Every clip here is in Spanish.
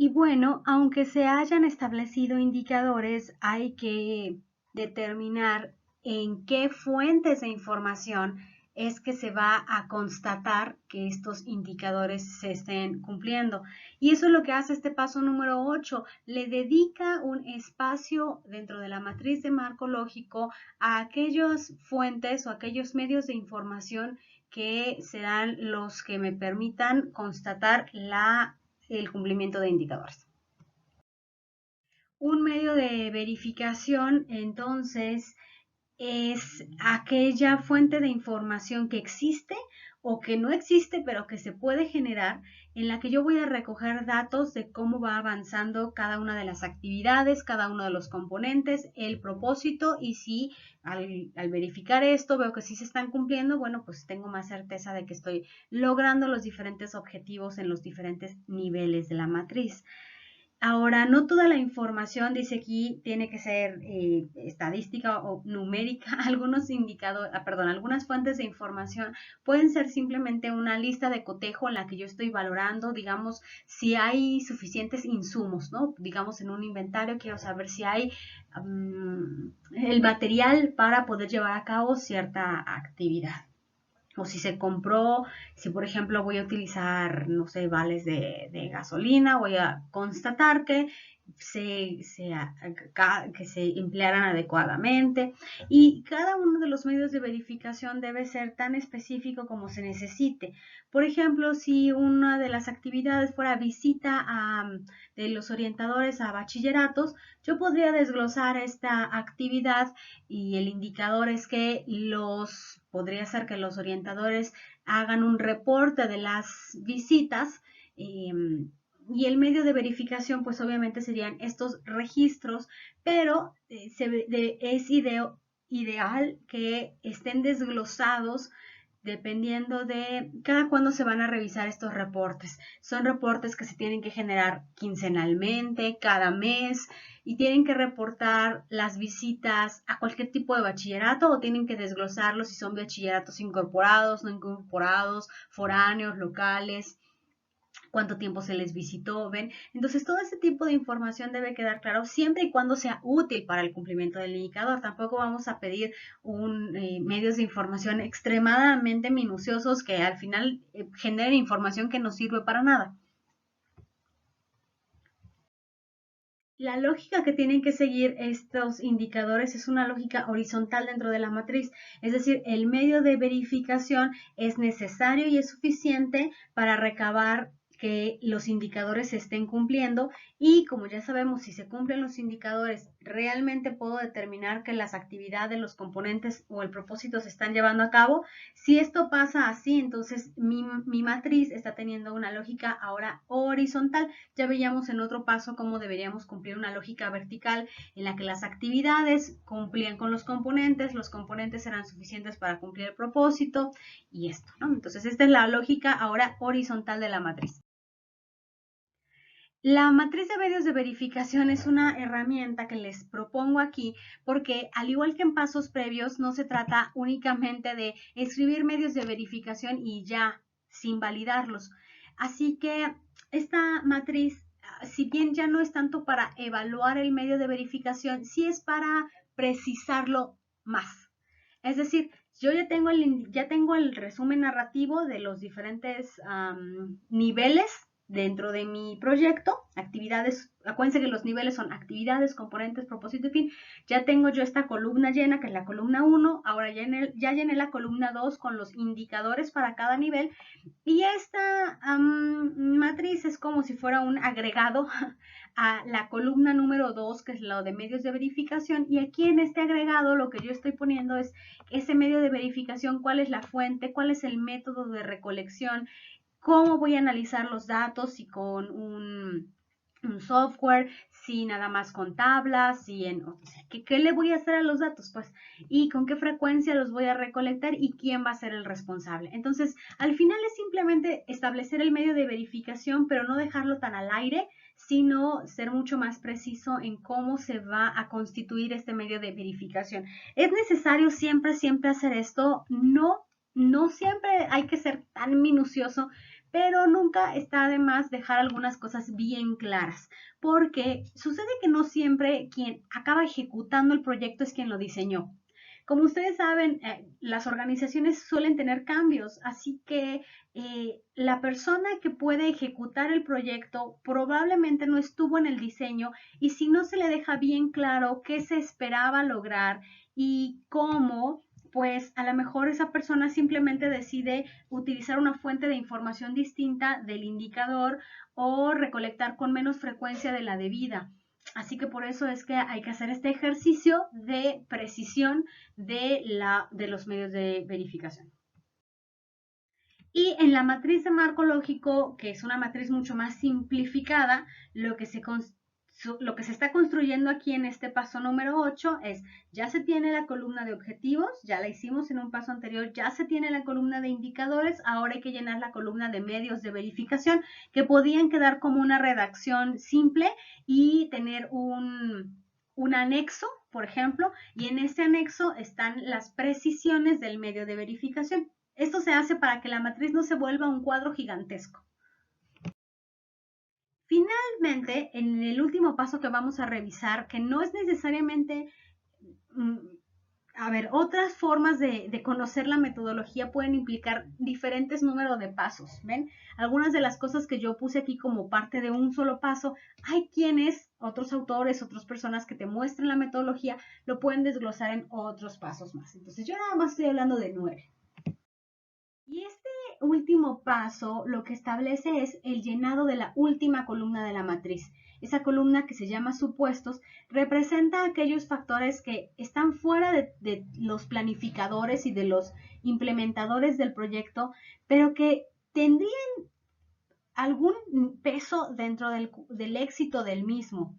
Y bueno, aunque se hayan establecido indicadores, hay que determinar en qué fuentes de información es que se va a constatar que estos indicadores se estén cumpliendo. Y eso es lo que hace este paso número 8. Le dedica un espacio dentro de la matriz de marco lógico a aquellas fuentes o aquellos medios de información que serán los que me permitan constatar el cumplimiento de indicadores. Un medio de verificación, entonces, es aquella fuente de información que existe o que no existe, pero que se puede generar, en la que yo voy a recoger datos de cómo va avanzando cada una de las actividades, cada uno de los componentes, el propósito, y si al verificar esto veo que sí se están cumpliendo, bueno, pues tengo más certeza de que estoy logrando los diferentes objetivos en los diferentes niveles de la matriz. Ahora, no toda la información, dice aquí, tiene que ser estadística o numérica. Algunos indicadores, algunas fuentes de información pueden ser simplemente una lista de cotejo en la que yo estoy valorando, digamos, si hay suficientes insumos, ¿no? Digamos, en un inventario quiero saber si hay el material para poder llevar a cabo cierta actividad. O si se compró, si por ejemplo voy a utilizar, no sé, vales de gasolina, voy a constatar que que se emplearan adecuadamente, y cada uno de los medios de verificación debe ser tan específico como se necesite. Por ejemplo, si una de las actividades fuera visita de los orientadores a bachilleratos, yo podría desglosar esta actividad y el indicador es que podría ser que los orientadores hagan un reporte de las visitas, y el medio de verificación pues obviamente serían estos registros, pero es ideal que estén desglosados dependiendo de cada cuándo se van a revisar estos reportes. Son reportes que se tienen que generar quincenalmente, cada mes, y tienen que reportar las visitas a cualquier tipo de bachillerato, o tienen que desglosarlos si son bachilleratos incorporados, no incorporados, foráneos, locales, cuánto tiempo se les visitó, ¿ven? Entonces, todo ese tipo de información debe quedar claro siempre y cuando sea útil para el cumplimiento del indicador. Tampoco vamos a pedir medios de información extremadamente minuciosos que al final generen información que no sirve para nada. La lógica que tienen que seguir estos indicadores es una lógica horizontal dentro de la matriz, es decir, el medio de verificación es necesario y es suficiente para recabar que los indicadores se estén cumpliendo, y como ya sabemos, si se cumplen los indicadores, realmente puedo determinar que las actividades, los componentes o el propósito se están llevando a cabo. Si esto pasa así, entonces mi matriz está teniendo una lógica ahora horizontal. Ya veíamos en otro paso cómo deberíamos cumplir una lógica vertical en la que las actividades cumplían con los componentes eran suficientes para cumplir el propósito y esto, ¿no? Entonces esta es la lógica ahora horizontal de la matriz. La matriz de medios de verificación es una herramienta que les propongo aquí porque, al igual que en pasos previos, no se trata únicamente de escribir medios de verificación y ya, sin validarlos. Así que esta matriz, si bien ya no es tanto para evaluar el medio de verificación, sí es para precisarlo más. Es decir, yo ya tengo el resumen narrativo de los diferentes niveles dentro de mi proyecto, actividades. Acuérdense que los niveles son actividades, componentes, propósito y fin. Ya tengo yo esta columna llena, que es la columna 1, ahora ya llené la columna 2 con los indicadores para cada nivel, y esta matriz es como si fuera un agregado a la columna número 2, que es lo de medios de verificación, y aquí en este agregado lo que yo estoy poniendo es ese medio de verificación, cuál es la fuente, cuál es el método de recolección, cómo voy a analizar los datos, si con un software, si nada más con tablas, si o sea, ¿qué le voy a hacer a los datos? Pues, y con qué frecuencia los voy a recolectar y quién va a ser el responsable. Entonces, al final es simplemente establecer el medio de verificación, pero no dejarlo tan al aire, sino ser mucho más preciso en cómo se va a constituir este medio de verificación. ¿Es necesario siempre hacer esto? No, no siempre hay que ser tan minucioso, pero nunca está de más dejar algunas cosas bien claras, porque sucede que no siempre quien acaba ejecutando el proyecto es quien lo diseñó. Como ustedes saben, las organizaciones suelen tener cambios, así que la persona que puede ejecutar el proyecto probablemente no estuvo en el diseño, y si no se le deja bien claro qué se esperaba lograr y cómo, pues a lo mejor esa persona simplemente decide utilizar una fuente de información distinta del indicador o recolectar con menos frecuencia de la debida. Así que por eso es que hay que hacer este ejercicio de precisión de los medios de verificación. Y en la matriz de marco lógico, que es una matriz mucho más simplificada, lo que se está construyendo aquí en este paso número 8 es, ya se tiene la columna de objetivos, ya la hicimos en un paso anterior, ya se tiene la columna de indicadores, ahora hay que llenar la columna de medios de verificación, que podían quedar como una redacción simple y tener un anexo, por ejemplo, y en ese anexo están las precisiones del medio de verificación. Esto se hace para que la matriz no se vuelva un cuadro gigantesco. Finalmente, en el último paso que vamos a revisar, que no es necesariamente, otras formas de conocer la metodología pueden implicar diferentes números de pasos, ¿ven? Algunas de las cosas que yo puse aquí como parte de un solo paso, hay quienes, otros autores, otras personas que te muestren la metodología, lo pueden desglosar en otros pasos más. Entonces, yo nada más estoy hablando de 9. Y este último paso lo que establece es el llenado de la última columna de la matriz. Esa columna, que se llama supuestos, representa aquellos factores que están fuera de los planificadores y de los implementadores del proyecto, pero que tendrían algún peso dentro del éxito del mismo.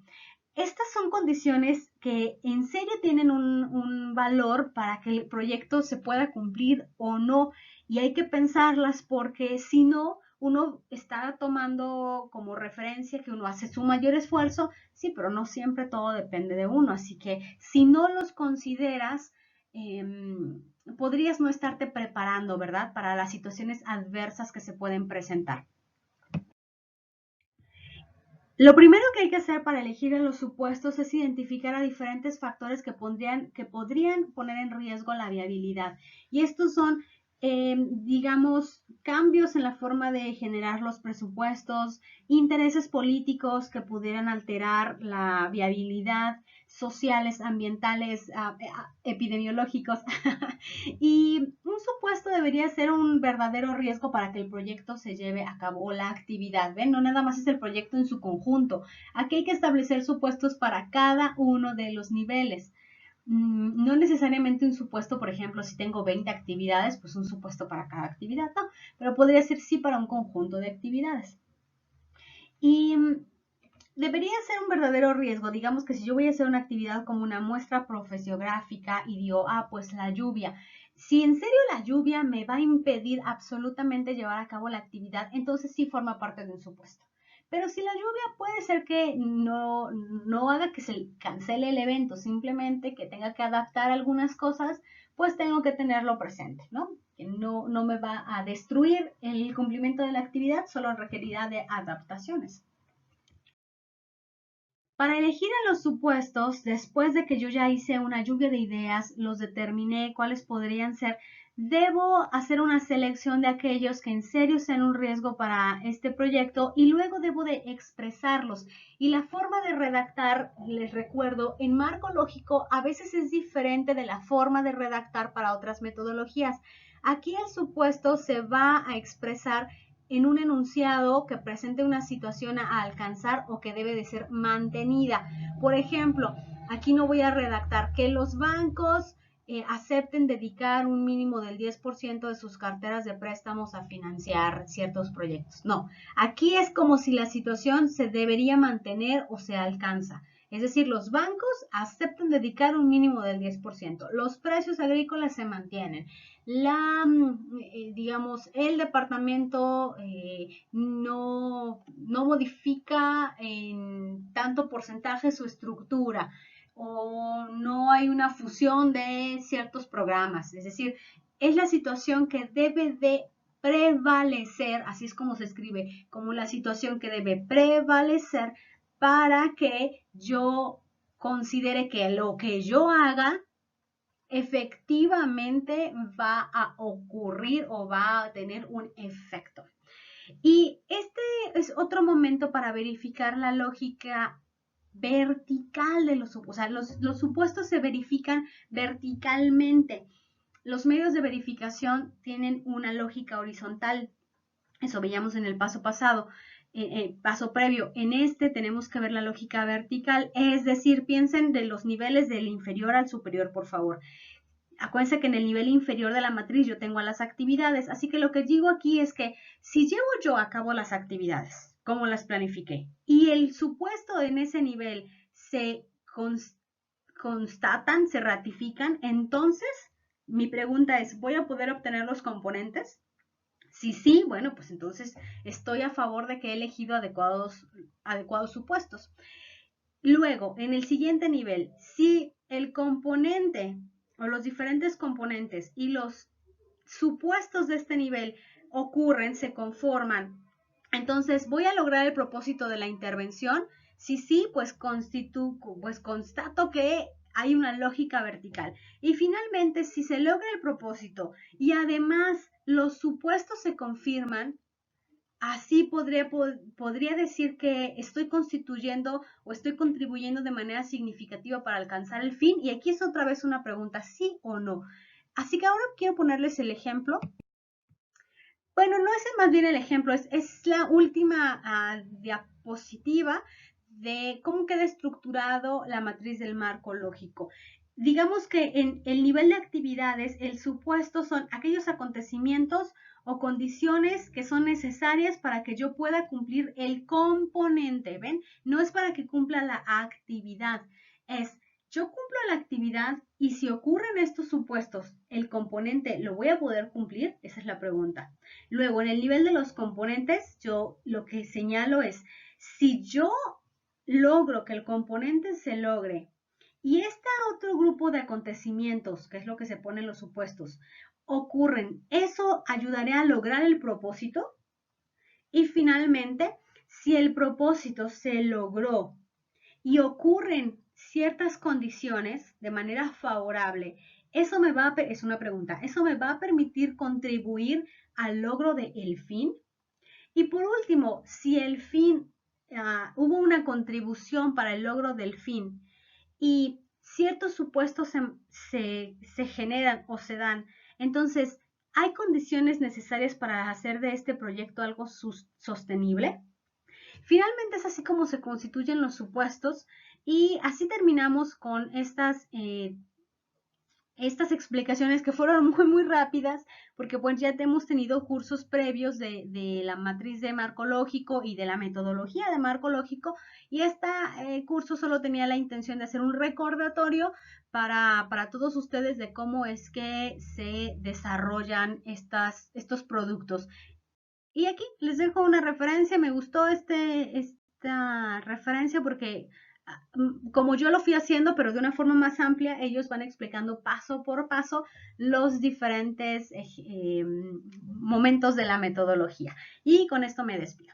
Estas son condiciones que en serio tienen un valor para que el proyecto se pueda cumplir o no, y hay que pensarlas, porque si no, uno está tomando como referencia que uno hace su mayor esfuerzo, sí, pero no siempre todo depende de uno, así que si no los consideras, podrías no estarte preparando, ¿verdad?, para las situaciones adversas que se pueden presentar. Lo primero que hay que hacer para elegir en los supuestos es identificar a diferentes factores que podrían poner en riesgo la viabilidad. Y estos son, digamos, cambios en la forma de generar los presupuestos, intereses políticos que pudieran alterar la viabilidad, sociales, ambientales, epidemiológicos. Y un supuesto debería ser un verdadero riesgo para que el proyecto se lleve a cabo, o la actividad, ¿ven? No nada más es el proyecto en su conjunto. Aquí hay que establecer supuestos para cada uno de los niveles. No necesariamente un supuesto, por ejemplo, si tengo 20 actividades, pues un supuesto para cada actividad, no, pero podría ser sí para un conjunto de actividades. Y debería ser un verdadero riesgo. Digamos que si yo voy a hacer una actividad como una muestra profesiográfica y digo, pues la lluvia. Si en serio la lluvia me va a impedir absolutamente llevar a cabo la actividad, entonces sí forma parte de un supuesto. Pero si la lluvia puede ser que no haga que se cancele el evento, simplemente que tenga que adaptar algunas cosas, pues tengo que tenerlo presente, ¿no? Que no me va a destruir el cumplimiento de la actividad, solo requerirá de adaptaciones. Para elegir a los supuestos, después de que yo ya hice una lluvia de ideas, los determiné cuáles podrían ser, debo hacer una selección de aquellos que en serio sean un riesgo para este proyecto, y luego debo de expresarlos. Y la forma de redactar, les recuerdo, en marco lógico a veces es diferente de la forma de redactar para otras metodologías. Aquí el supuesto se va a expresar en un enunciado que presente una situación a alcanzar o que debe de ser mantenida. Por ejemplo, aquí no voy a redactar que los bancos acepten dedicar un mínimo del 10% de sus carteras de préstamos a financiar ciertos proyectos. No, aquí es como si la situación se debería mantener o se alcanza. Es decir, los bancos aceptan dedicar un mínimo del 10%. Los precios agrícolas se mantienen. Digamos, el departamento no modifica en tanto porcentaje su estructura, o no hay una fusión de ciertos programas. Es decir, es la situación que debe de prevalecer, así es como se escribe, como la situación que debe prevalecer para que yo considere que lo que yo haga efectivamente va a ocurrir o va a tener un efecto. Y este es otro momento para verificar la lógica vertical de los supuestos. O sea, los supuestos se verifican verticalmente. Los medios de verificación tienen una lógica horizontal. Eso veíamos en el paso pasado, paso previo. En este tenemos que ver la lógica vertical, es decir, piensen de los niveles del inferior al superior, por favor. Acuérdense que en el nivel inferior de la matriz yo tengo a las actividades, así que lo que digo aquí es que si llevo yo a cabo las actividades, como las planifiqué, y el supuesto en ese nivel se constatan, se ratifican, entonces mi pregunta es, ¿voy a poder obtener los componentes? Si sí, bueno, pues entonces estoy a favor de que he elegido adecuados supuestos. Luego, en el siguiente nivel, si el componente o los diferentes componentes y los supuestos de este nivel ocurren, se conforman, entonces voy a lograr el propósito de la intervención. Si sí, pues constato que hay una lógica vertical. Y finalmente, si se logra el propósito y además los supuestos se confirman, así podría decir que estoy constituyendo o estoy contribuyendo de manera significativa para alcanzar el fin. Y aquí es otra vez una pregunta, sí o no. Así que ahora quiero ponerles el ejemplo. Bueno, no es más bien el ejemplo, es la última diapositiva de cómo queda estructurado la matriz del marco lógico. Digamos que en el nivel de actividades, el supuesto son aquellos acontecimientos o condiciones que son necesarias para que yo pueda cumplir el componente, ¿ven? No es para que cumpla la actividad, es yo cumplo la actividad y si ocurren estos supuestos, ¿el componente lo voy a poder cumplir? Esa es la pregunta. Luego, en el nivel de los componentes, yo lo que señalo es, si yo logro que el componente se logre y este otro grupo de acontecimientos, que es lo que se pone en los supuestos, ocurren, ¿eso ayudará a lograr el propósito? Y finalmente, si el propósito se logró y ocurren ciertas condiciones de manera favorable, eso me va a, es una pregunta, ¿eso me va a permitir contribuir al logro del fin? Y por último, si el fin, hubo una contribución para el logro del fin y ciertos supuestos se generan o se dan, entonces, ¿hay condiciones necesarias para hacer de este proyecto algo sostenible? Finalmente es así como se constituyen los supuestos y así terminamos con estas explicaciones que fueron muy rápidas, porque pues ya hemos tenido cursos previos de la matriz de marco lógico y de la metodología de marco lógico, y este curso solo tenía la intención de hacer un recordatorio para todos ustedes de cómo es que se desarrollan estos productos. Y aquí les dejo una referencia, me gustó esta referencia porque como yo lo fui haciendo, pero de una forma más amplia, ellos van explicando paso por paso los diferentes momentos de la metodología. Y con esto me despido.